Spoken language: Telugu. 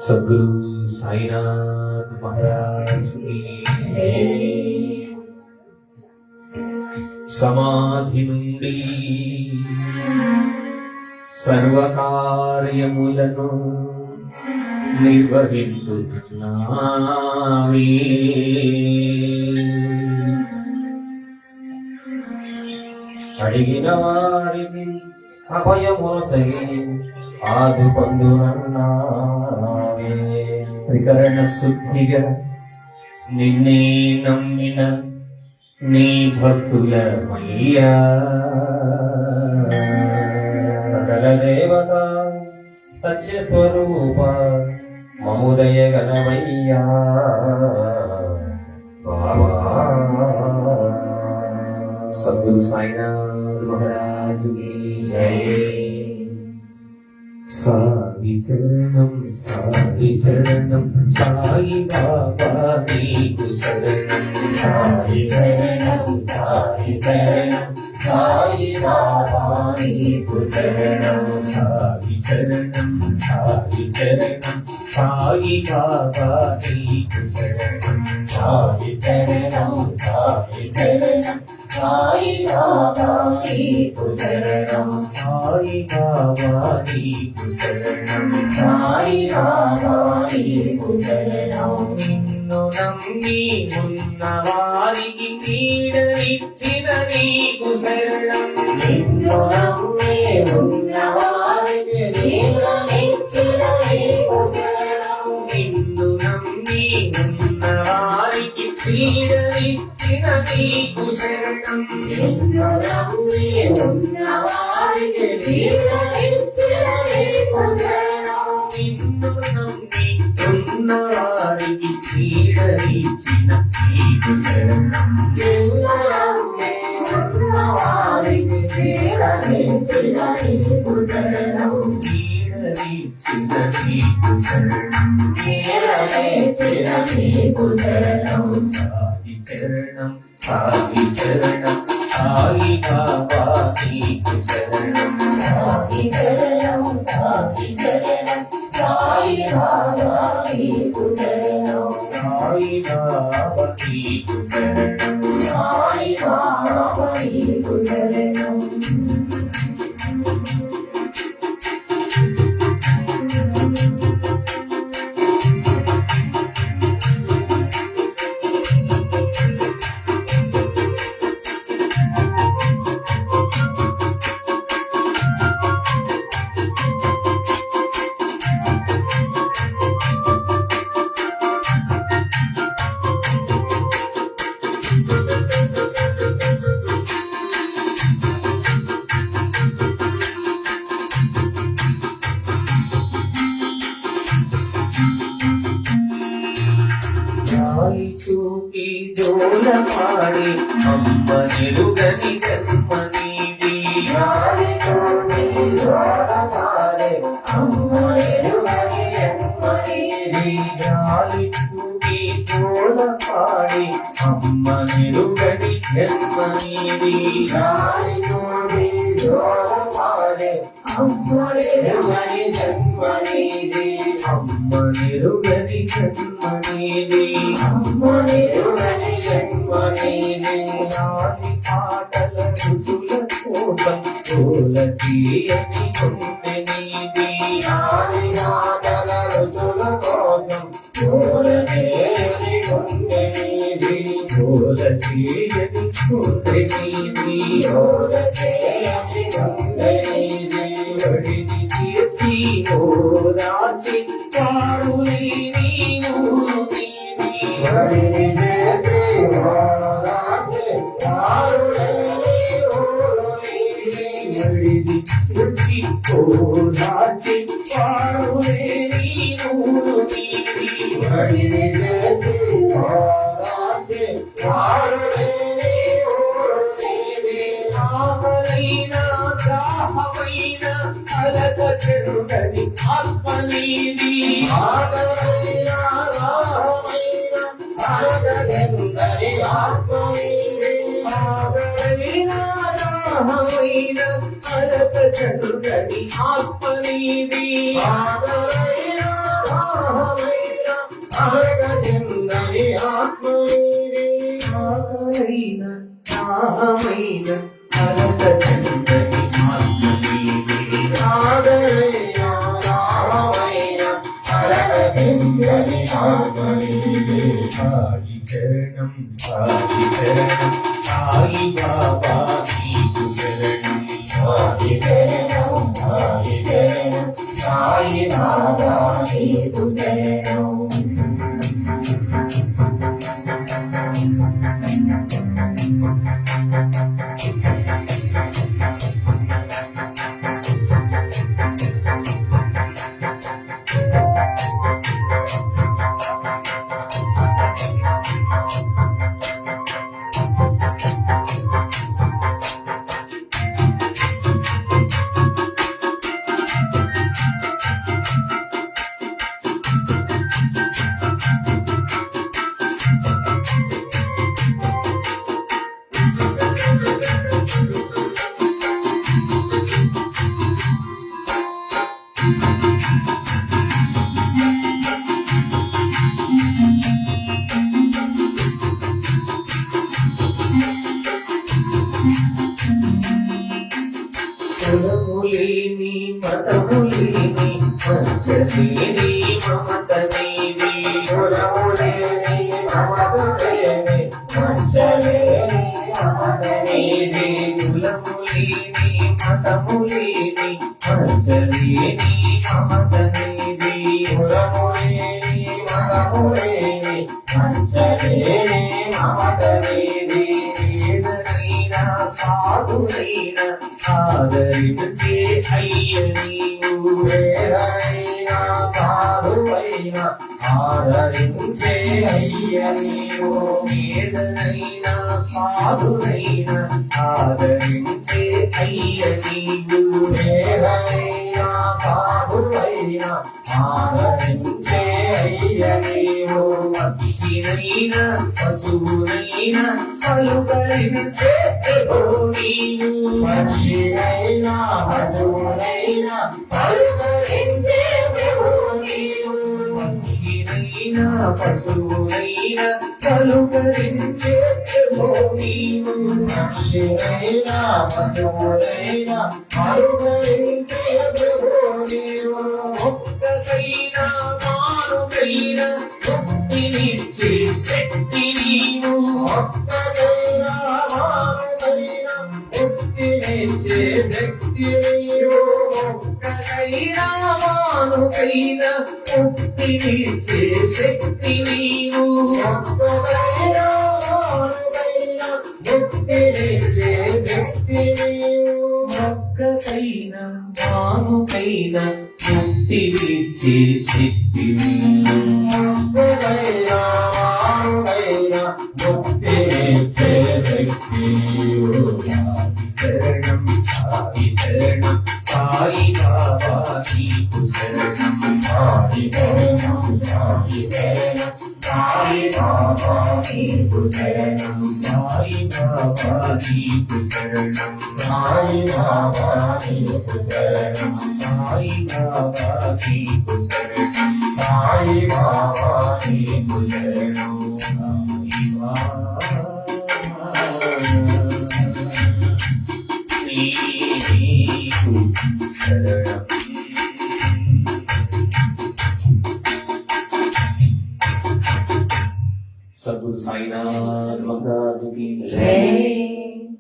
सद्गुरु साईनाथ महाराज की समाधि నుండి సర్వకార్యములను నిర్వహించుచున్నావే. అడిగిన వారికి అభయమొసగి ఆదుకొందునన్నావే. త్రికరణ శుద్ధిగా నిన్నే నమ్మిన నీ భక్తులమయ్యా. సకల దేవత సత్య స్వరూప మముదయ గణమయ్యా. బాబా సద్గురు సాయినాథ్ మహారాజ్ की जय. సాయి శరణం సాయి శరణం సాయి బాబా నీకు శరణం. సాయి శరణం సాయి శరణం సాయి బాబా నీకు శరణం. సాయి శరణం సాయి శరణం సాయి బాబా నీకు శరణం. సాయి శరణం సాయి శరణం సాయి బాబా నీకు శరణం. సాయి బాబా నీకు శరణం. సాయి బాబా నీకు శరణం. నిన్ను నమ్మి ఉన్న వారికి నీడనిచ్చిన నీకు శరణం. నిన్ను నమ్మి ఉన్న వారికి నీడనిచ్చిన నీకు శరణం. నిన్ను నమ్మి ఉన్న వారికి నీడనిచ్చిన నీకు శరణం. నిన్ను నమ్మి ఉన్న వారికి నీడనిచ్చిన నీకు శరణం. నిన్ను నమ్మి ఉన్న వారికి నీడనిచ్చిన నీకు శరణం. నిన్ను నమ్మి ఉన్న వారికి నీడనిచ్చిన నీకు శరణం. నీడనిచ్చిన నీకు శరణం. నీడనిచ్చిన నీకు శరణం. సాయి శరణం సాయి శరణం సాయి బాబా నీకు శరణం. సాయి శరణం సాయి శరణం సాయి బాబా నీకు శరణం. సాయి బాబా నీకు శరణం. సాయి బాబా నీకు శరణం. చూకి జోలమాడి అమ్మ నిరుగని జన్మ నీది. గాలి చూకి జోలమాడి అమ్మ నిరుగని జన్మ నీది. గాలి చూకి జోలమాడి అమ్మ నిరుగని జన్మ నీది. గాలి చూకి జోలమాడి అమ్మ నిరుగని జన్మ నీది. అమ్మ నిరుగని జన్మ నీది. అమ్మ నిరుగని జన్మ నీది. నాని పాటల రుచుల కోసం తోల చేయని గుండె నీది. నాని పాటల రుచుల కోసం తోల చేయని గుండె నీది. తోల చేయని గుండె నీది. తోల చేయని గుండె నీది. వడిని తీర్చి ఓదాచి పాడుని ఊరు నీది. వడిని చేసి ఓదాచి పాడుని ఊరు నీది. వడిని తీర్చి ఓదాచి పాడుని ఊరు నీది. వడిని చేసి ఓదాచి పాడుని ఊరు నీది. ఆకలైన దాహమైన అలక చెరుగని ఆత్మ నీది ఆదరైన రామైన అరగజందరి ఆత్మ నీది ఆదరైన రామైన అలక చంద్రని ఆత్మ నీది ఆదరైన రామైన అరగజందరి ఆత్మ నీది ఆదరైన రామైన అలక చంద్రని ఆత్మ నీది ఆదరైన రామైన అరగజందరి ఆత్మ నీది సాయి చరణం సాయి చరణం సాయి బాబా నీకు శరణం సాయి శరణం సాయి శరణం సాయి బాబా నీకు శరణం కులములేని మతములేని పంచలేని మమత నీది కులములేని మమతలేని వంచలేని మమత నీది కులములేని మతములేని పంచలేని మమత నీది కులములేని మతములేని వంచలేని మమత నీది ఏదైనా సాధువైన ఆదరించే అయ్య నీవు వేదైనా సాధువైన ఆదరించే అయ్య నీవు ఏదైనా సాధువైన ఆదరించే అయ్య నీవు వేదైనా సాధువైన ఆదరించే అయ్య నీవు పక్షినైన పశువునైన పలుకరించే ఓ నీవు పక్షినైనా మధునైనా పలుకరించే ప్రభు నీవు పక్షినైన పశువునైన పలుకరించే ఓ నీవు పక్షినైనా మధునైనా పలుకరించే ప్రభు నీవు ఒక్కకైనా మానుకైన ముక్తినిచ్చే శక్తి నీవు ఒక్కడైనా మానవైనా ముక్తినిచ్చే శక్తి నీవు ఒక్కకైనా మానుకైన ముక్తినిచ్చే శక్తి నీవు ఒక్కడైనా మానవైనా ముక్తినిచ్చే శక్తి నీవు ఒక్కకైన మానుకైన ముక్తినిచ్చే శక్తి నీవు ఒక్కడైనా మానవైనా ముక్తినిచ్చే శక్తి నీవు శరణం సాయి శరణం సాయి బాబా నీకు శరణం సాయి శరణం సాయి శరణం సాయి బాబా నీకు శరణం సాయి బాబా నీకు శరణం సాయి బాబా నీకు శరణం సాయి బాబా నీకు శరణం సాయి బాబా నీకు శరణం సాయి బాబా నీకు శరణం सद्गुरु साईनाथ महाराज की जय।